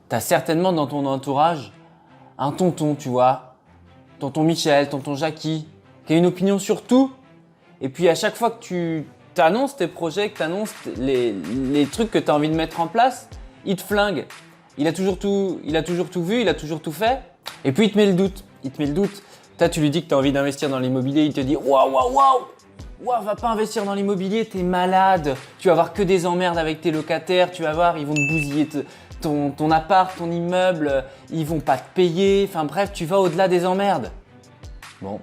Tu as certainement dans ton entourage un tonton, tu vois, tonton Michel, tonton Jackie, qui a une opinion sur tout. Et puis à chaque fois que tu t'annonces tes projets, que tu annonces les trucs que tu as envie de mettre en place, il te flingue. Il a toujours tout vu, il a toujours tout fait. Et puis il te met le doute. Toi, tu lui dis que tu as envie d'investir dans l'immobilier, il te dit waouh, va pas investir dans l'immobilier, t'es malade. Tu vas avoir que des emmerdes avec tes locataires, tu vas voir, ils vont te bousiller ton appart, ton immeuble, ils vont pas te payer. Enfin bref, tu vas au-delà des emmerdes. Bon.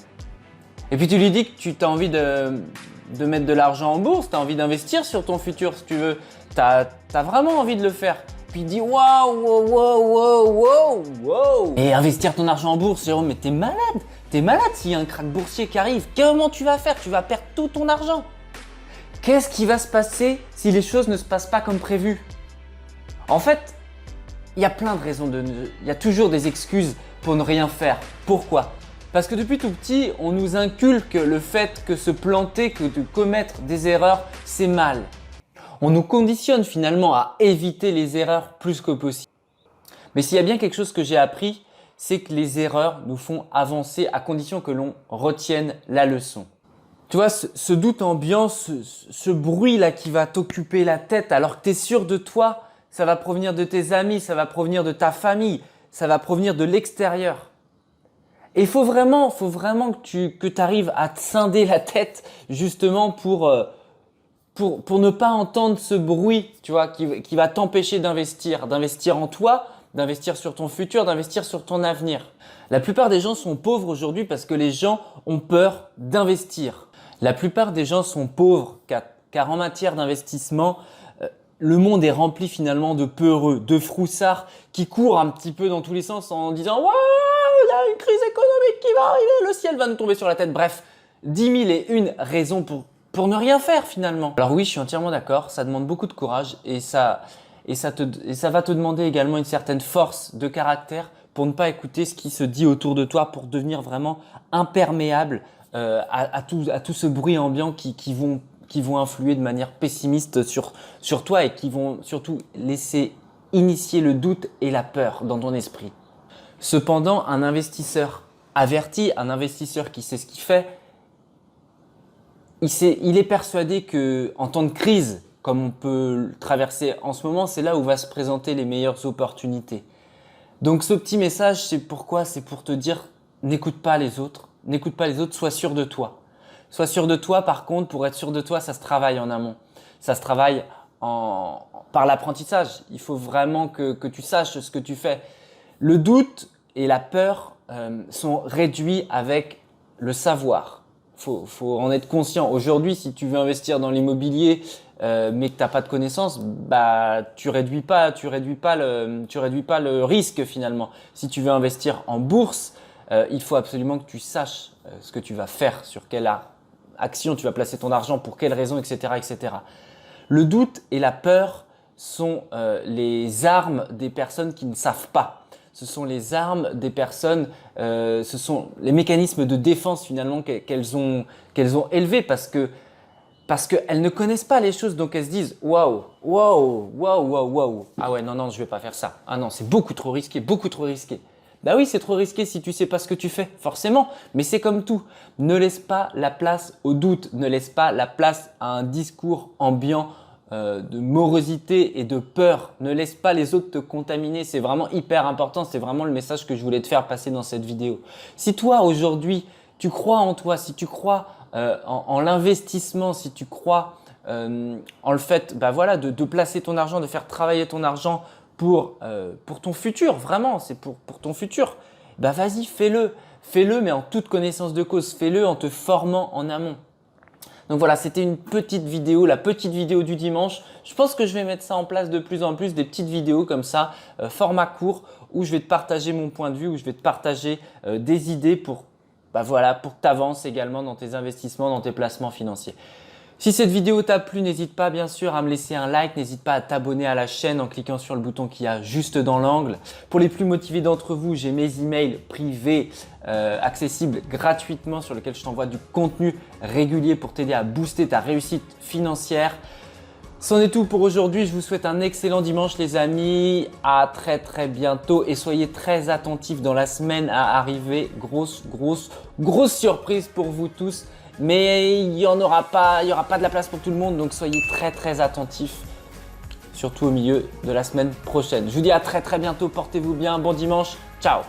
Et puis tu lui dis que tu as envie de mettre de l'argent en bourse, tu as envie d'investir sur ton futur si tu veux. Tu as vraiment envie de le faire. Puis il dit waouh. Et investir ton argent en bourse, Jérôme, mais t'es malade. T'es malade s'il y a un krach boursier qui arrive. Comment tu vas faire? Tu vas perdre tout ton argent. Qu'est-ce qui va se passer si les choses ne se passent pas comme prévu? En fait, il y a plein de raisons. Il y a toujours des excuses pour ne rien faire. Pourquoi? Parce que depuis tout petit, on nous inculque le fait que se planter, que de commettre des erreurs, c'est mal. On nous conditionne finalement à éviter les erreurs plus que possible. Mais s'il y a bien quelque chose que j'ai appris, c'est que les erreurs nous font avancer à condition que l'on retienne la leçon. Tu vois, ce doute ambiant, ce bruit-là qui va t'occuper la tête alors que tu es sûr de toi, ça va provenir de tes amis, ça va provenir de ta famille, ça va provenir de l'extérieur. Et il faut vraiment que tu arrives à te scinder la tête justement pour ne pas entendre ce bruit, tu vois, qui va t'empêcher d'investir en toi, d'investir sur ton futur, d'investir sur ton avenir. La plupart des gens sont pauvres aujourd'hui parce que les gens ont peur d'investir. La plupart des gens sont pauvres car en matière d'investissement, le monde est rempli finalement de peureux, de froussards qui courent un petit peu dans tous les sens en disant « Waouh, il y a une crise économique qui va arriver, le ciel va nous tomber sur la tête ». Bref, 10 000 et une raisons pour ne rien faire finalement. Alors oui, je suis entièrement d'accord, ça demande beaucoup de courage et ça va te demander également une certaine force de caractère pour ne pas écouter ce qui se dit autour de toi, pour devenir vraiment imperméable à tout ce bruit ambiant qui vont influer de manière pessimiste sur toi et qui vont surtout laisser initier le doute et la peur dans ton esprit. Cependant, un investisseur averti, un investisseur qui sait ce qu'il fait, il est persuadé qu'en temps de crise, comme on peut le traverser en ce moment, c'est là où va se présenter les meilleures opportunités. Donc ce petit message, c'est pourquoi? C'est pour te dire, n'écoute pas les autres, sois sûr de toi. Sois sûr de toi, par contre, pour être sûr de toi, ça se travaille en amont. Ça se travaille par l'apprentissage. Il faut vraiment que tu saches ce que tu fais. Le doute et la peur sont réduits avec le savoir. Faut en être conscient. Aujourd'hui, si tu veux investir dans l'immobilier, mais que tu n'as pas de connaissances, bah, tu réduis pas le risque finalement. Si tu veux investir en bourse, il faut absolument que tu saches ce que tu vas faire, sur quelle action tu vas placer ton argent, pour quelles raisons, etc., etc. Le doute et la peur sont les armes des personnes qui ne savent pas. Ce sont les armes des personnes, ce sont les mécanismes de défense finalement qu'elles ont élevés parce qu'elles ne connaissent pas les choses, donc elles se disent waouh. Ah ouais, non, je vais pas faire ça. Ah non, c'est beaucoup trop risqué. Bah oui, c'est trop risqué si tu sais pas ce que tu fais, forcément. Mais c'est comme tout. Ne laisse pas la place au doute, ne laisse pas la place à un discours ambiant de morosité et de peur. Ne laisse pas les autres te contaminer. C'est vraiment hyper important. C'est vraiment le message que je voulais te faire passer dans cette vidéo. Si toi, aujourd'hui, tu crois en toi, si tu crois en l'investissement, si tu crois en le fait de placer ton argent, de faire travailler ton argent pour ton futur, vraiment, c'est pour ton futur, bah vas-y, fais-le, mais en toute connaissance de cause, fais-le en te formant en amont. Donc voilà, c'était une petite vidéo, la petite vidéo du dimanche. Je pense que je vais mettre ça en place de plus en plus, des petites vidéos comme ça, format court, où je vais te partager mon point de vue, où je vais te partager des idées pour que tu avances également dans tes investissements, dans tes placements financiers. Si cette vidéo t'a plu, n'hésite pas bien sûr à me laisser un like, n'hésite pas à t'abonner à la chaîne en cliquant sur le bouton qu'il y a juste dans l'angle. Pour les plus motivés d'entre vous, j'ai mes emails privés accessibles gratuitement sur lesquels je t'envoie du contenu régulier pour t'aider à booster ta réussite financière. C'en est tout pour aujourd'hui. Je vous souhaite un excellent dimanche les amis. À très bientôt et soyez très attentifs dans la semaine à arriver. Grosse surprise pour vous tous. Mais il y aura pas de la place pour tout le monde. Donc soyez très attentifs. Surtout au milieu de la semaine prochaine. Je vous dis à très bientôt. Portez-vous bien. Bon dimanche. Ciao.